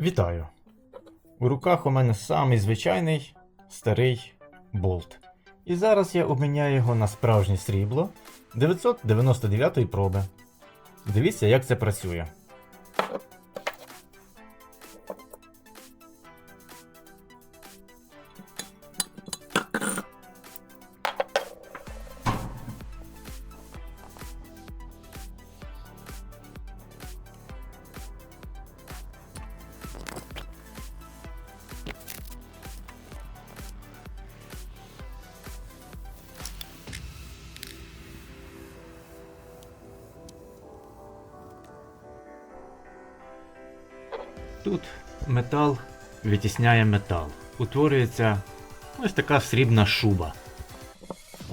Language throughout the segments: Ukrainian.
Вітаю! У руках у мене самий звичайний старий болт. І зараз я обміняю його на справжнє срібло 999 проби. Дивіться, як це працює. Тут метал витісняє метал. Утворюється ось така срібна шуба.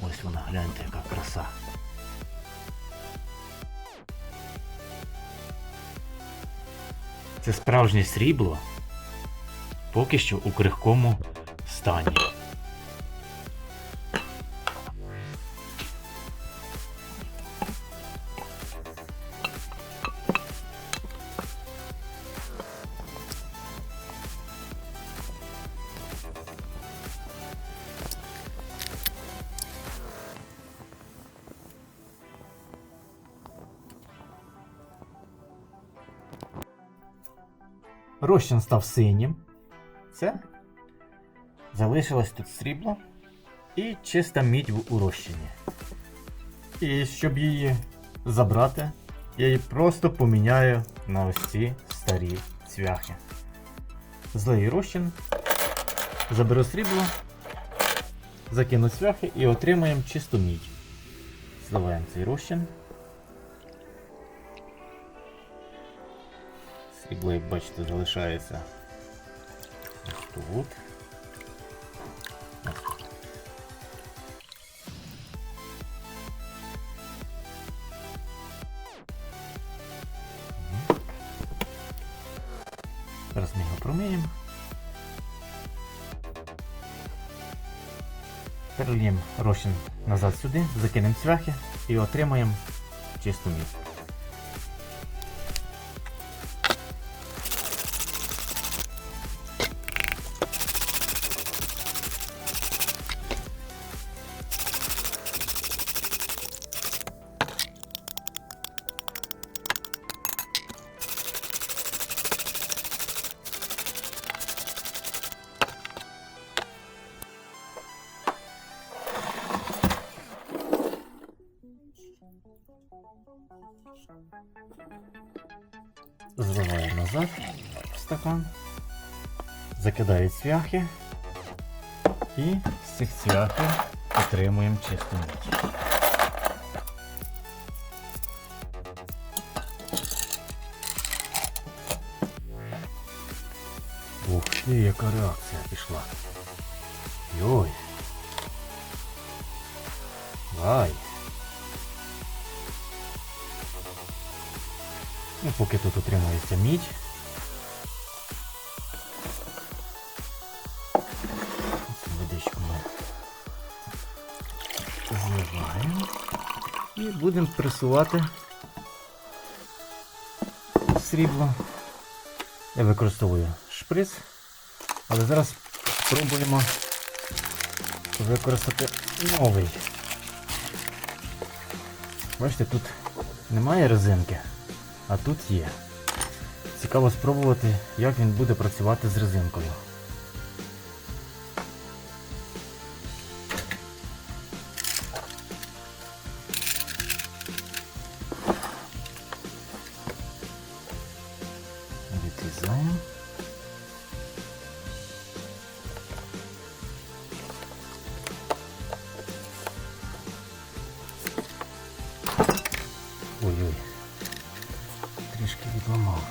Ось вона, гляньте, яка краса. Це справжнє срібло, поки що у крихкому стані. Розчин став синім. Це залишилось тут срібло і чиста мідь у розчині. І щоб її забрати, я її просто поміняю на ось ці старі цвяхи. Злию розчин, заберу срібло, закину цвяхи і отримаємо чисту мідь. Зливаємо цей розчин. Срібло, як бачите, залишається ось тут. Зараз ми його промиємо. Перельємо розчин назад сюди, закинемо цвяхи і отримаємо чисту мідь. Зливаю назад в стакан, закидаю цвяхи і з цих цвяхів отримуємо чисту мідь. Ух ти, яка реакція пішла. Йой. Ай. Ну, поки тут отримується мідь. Водичку ми зливаємо і будемо пресувати срібло. Я використовую шприц, але зараз спробуємо використати новий. Бачите, тут немає резинки. А тут є. Цікаво спробувати, як він буде працювати з резинкою. Відрізаємо. Ой-ой. Трішки відламав.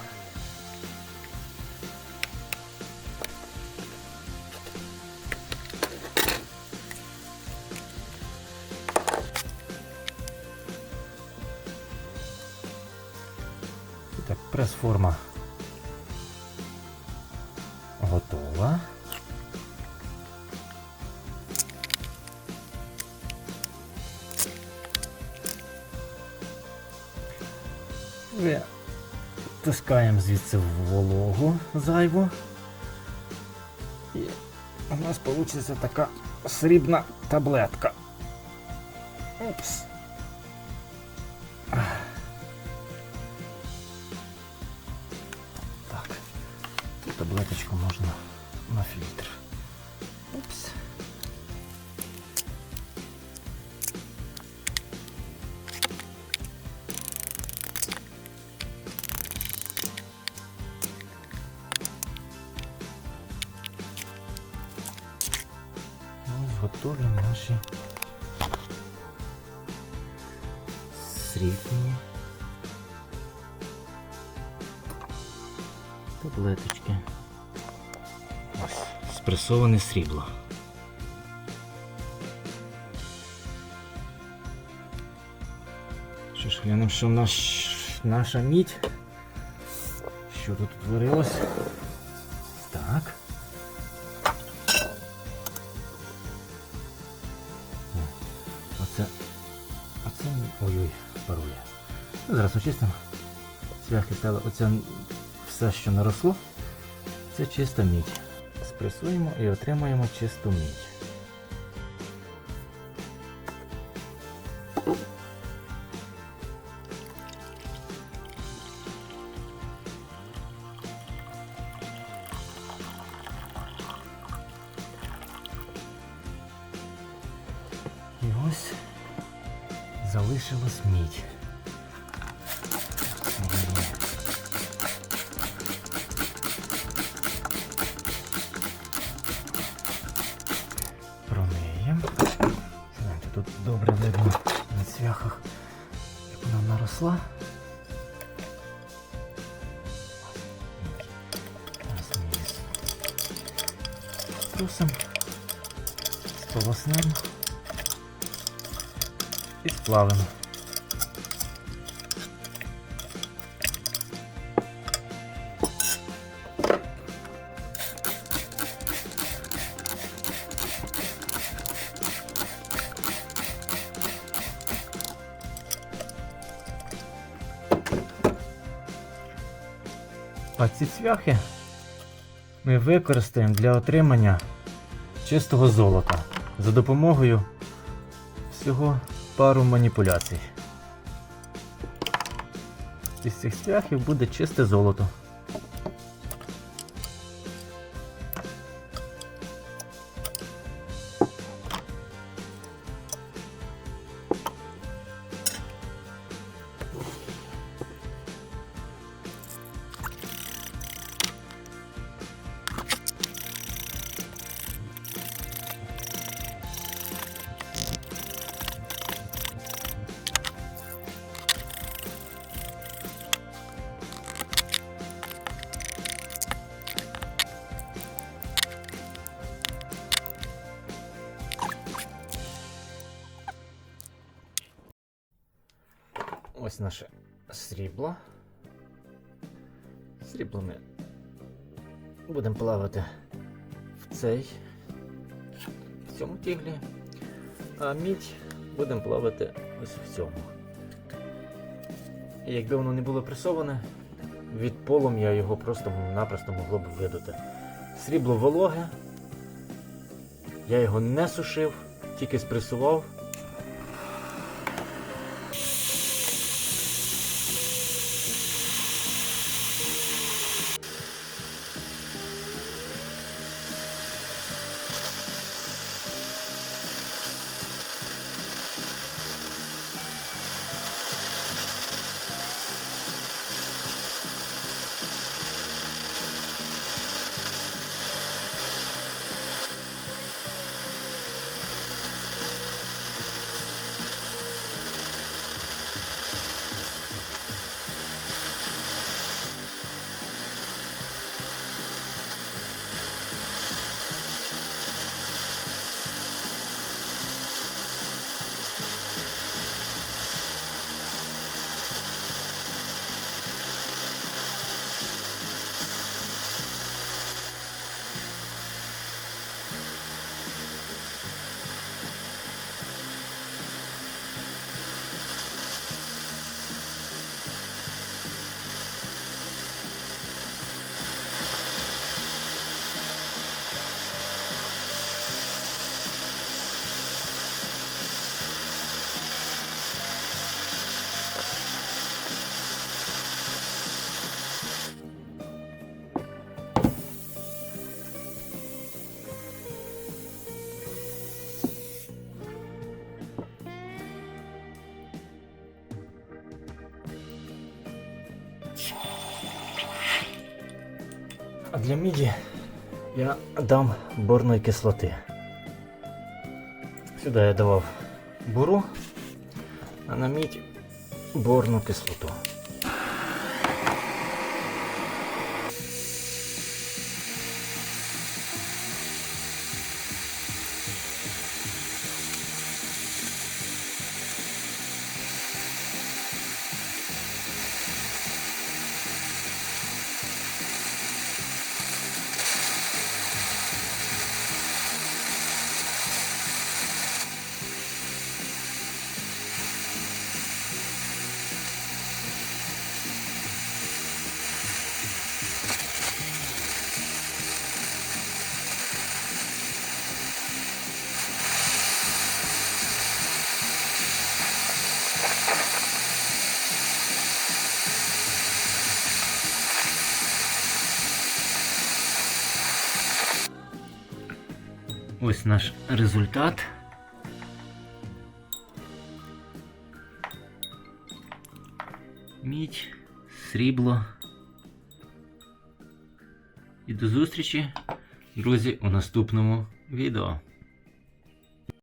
Так, прес-форма готова. Ви стискаємо звідси вологу зайву. І у нас вийде така срібна таблетка. Упс. Так, цю таблеточку можна на фільтр. Упс. Ось готові наші срібні таблеточки. Ось, спресоване срібло. Що ж, глянемо, що наша мідь. Що тут утворилось? Так. Оце... Ой-ой, парує. Зараз очистимо. Цвяхи стали. Оце все, що наросло, це чиста мідь. Спресуємо і отримаємо чисту мідь. І ось залишилась мідь. Промиємо. Знаєте, тут добре видно на цвяхах, як вона наросла. Зараз ми її струсимо, сполоснемо і сплавимо. А ці цвяхи ми використаємо для отримання чистого золота за допомогою всього пару маніпуляцій. Із цих цвяхів буде чисте золото. Ось наше срібло. Срібло ми будемо плавати в цьому тіглі, а мідь будемо плавати ось в цьому. І якби воно не було пресоване, від полум'я його просто-напросто могло б видути. Срібло вологе, я його не сушив, тільки спресував. А для міді я дам борної кислоти. Сюди я давав буру, а на мідь борну кислоту. Ось наш результат. Мідь, срібло. І до зустрічі, друзі, у наступному відео.